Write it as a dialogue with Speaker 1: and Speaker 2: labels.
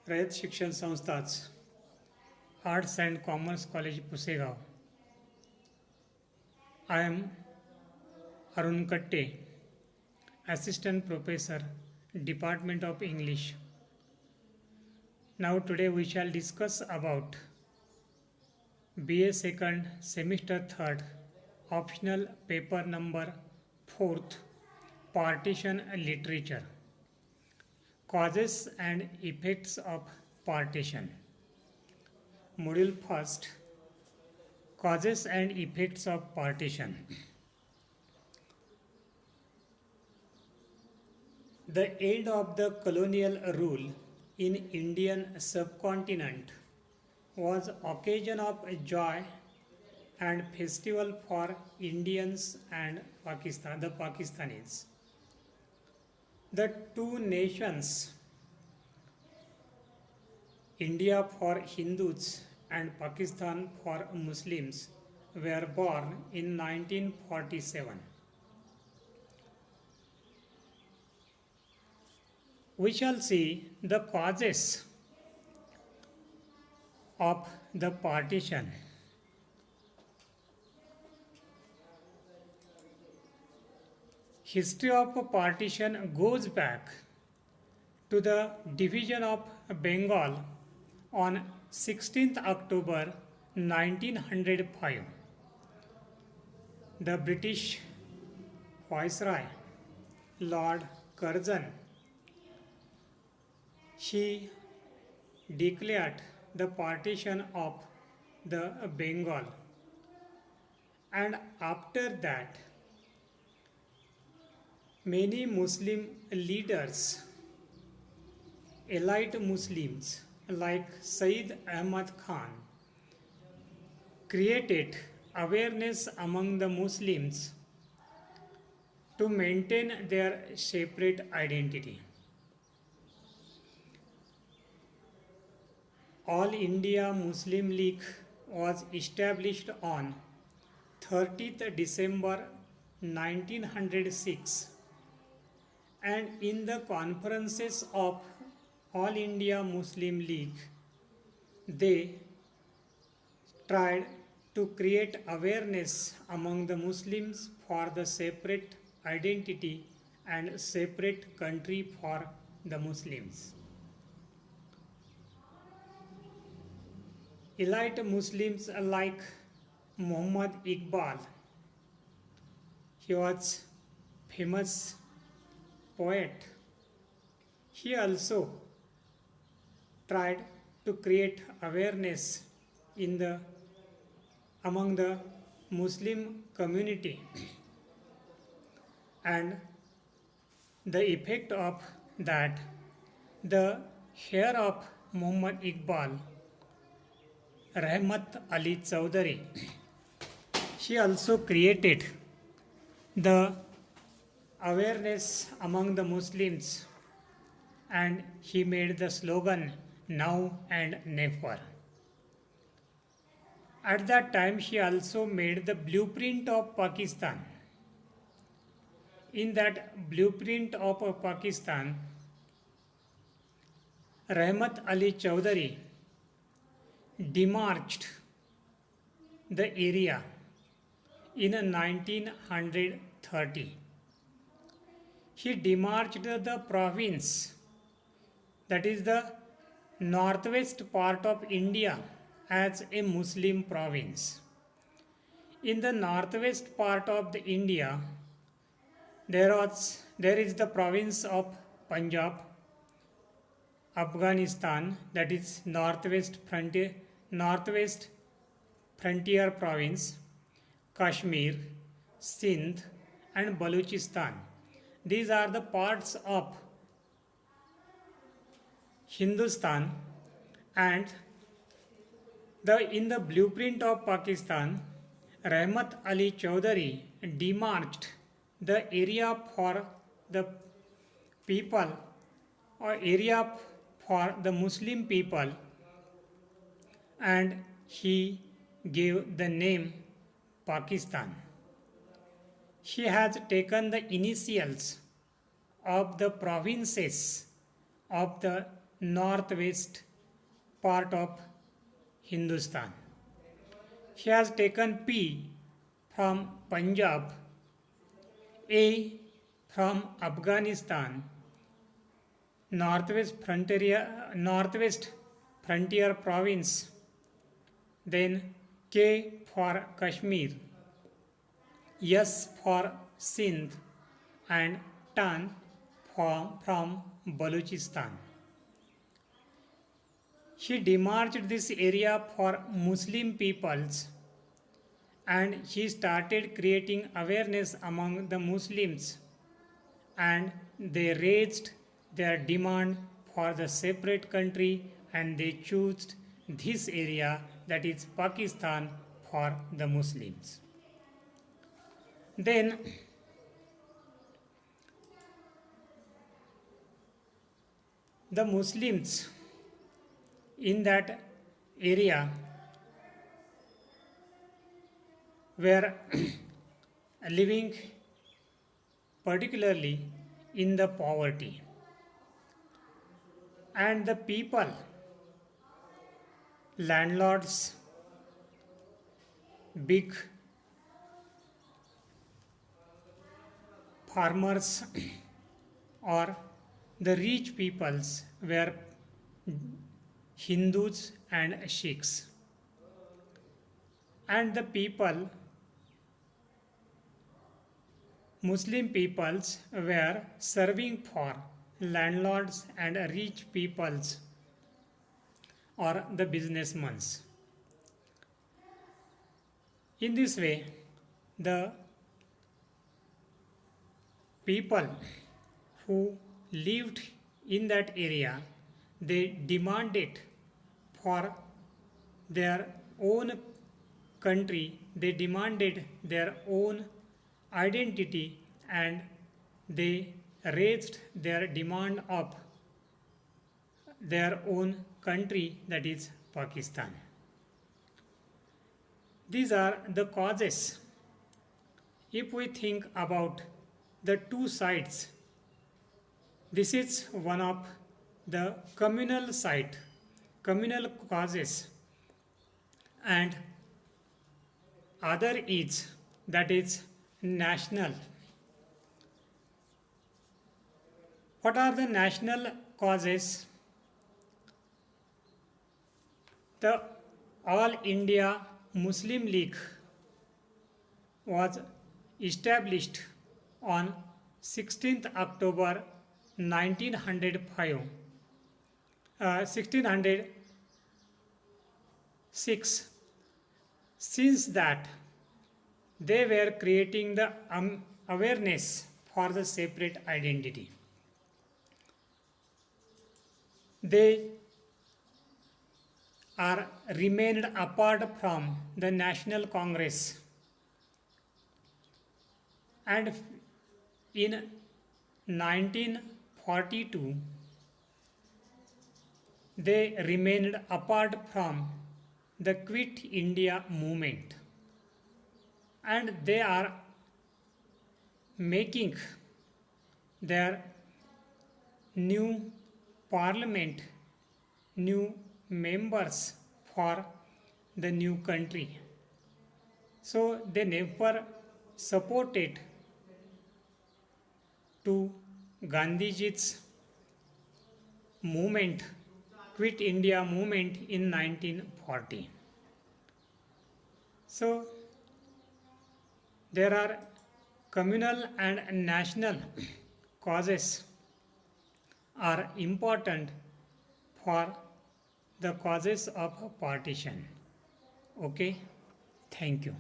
Speaker 1: रयत शिक्षण संस्थाच arts and commerce college Pusegaon. I am Arun Katte, Assistant Professor, Department of English. Now today we shall discuss about BA second semester third optional paper number 4th partition literature, causes and effects of partition. Module first, causes and effects of partition. The end of the colonial rule in Indian subcontinent was occasion of joy and festival for Indians and the Pakistanis. The two nations, India for Hindus and Pakistan for Muslims, were born in 1947. We shall see the causes of the partition. History of partition goes back to the division of Bengal on 16th October 1905. The British Viceroy Lord Curzon, he declared the partition of the Bengal, and after that many Muslim leaders, elite Muslims like Sayyid Ahmad Khan, created awareness among the Muslims to maintain their separate identity. All India Muslim League was established on 30th December 1906, and in the conferences of All India Muslim League, they tried to create awareness among the Muslims for the separate identity and separate country for the Muslims. Elite Muslims like Muhammad Iqbal, he was famous poet. He also tried to create awareness among the Muslim community, and the effect of that, the heir of Muhammad Iqbal, Rahmat Ali Chaudhary, he also created the awareness among the Muslims, and he made the slogan now and never. At that time he also made the blueprint of Pakistan. In that blueprint of Pakistan, Rahmat Ali Chaudhary demarched the area in 1930. He demarched the province, that is the northwest part of India, as a Muslim province. In the northwest part of the India, there is the province of Punjab, Afghanistan, that is northwest frontier province, Kashmir, Sindh, and Balochistan. These are the parts of Hindustan, and in the blueprint of Pakistan, Rahmat Ali Chaudhary demarched the area for the people, or area for the Muslim people, and he gave the name Pakistan. He has taken the initials of the provinces of the northwest part of Hindustan. He has taken P from Punjab, A from Afghanistan, northwest frontier province, then K for Kashmir, S for Sindh, and Tan from Balochistan. He demarched this area for Muslim peoples and he started creating awareness among the Muslims and they raised their demand for the separate country and they chose this area, that is Pakistan, for the Muslims. Then the Muslims in that area were living particularly in the poverty, and the people, landlords, big farmers or the rich peoples were Hindus and Sikhs, and the people, Muslim peoples, were serving for landlords and rich peoples or the businessmen. In this way, the people who lived in that area, they demanded for their own country, they demanded their own identity, and they raised their demand of their own country, that is Pakistan. These are the causes. If we think about the two sides, this is one of the communal side, communal causes, and other is, that is national. What are the national causes? The All India Muslim League was established on 16th October 1606. Since that, they were creating the awareness for the separate identity. They are remained apart from the National Congress, and in 1942 they remained apart from the Quit India movement, and they are making their new parliament, new members for the new country. So they never supported to Gandhiji's movement, Quit India movement in 1940. So there are communal and national causes are important for the causes of partition. Okay, thank you.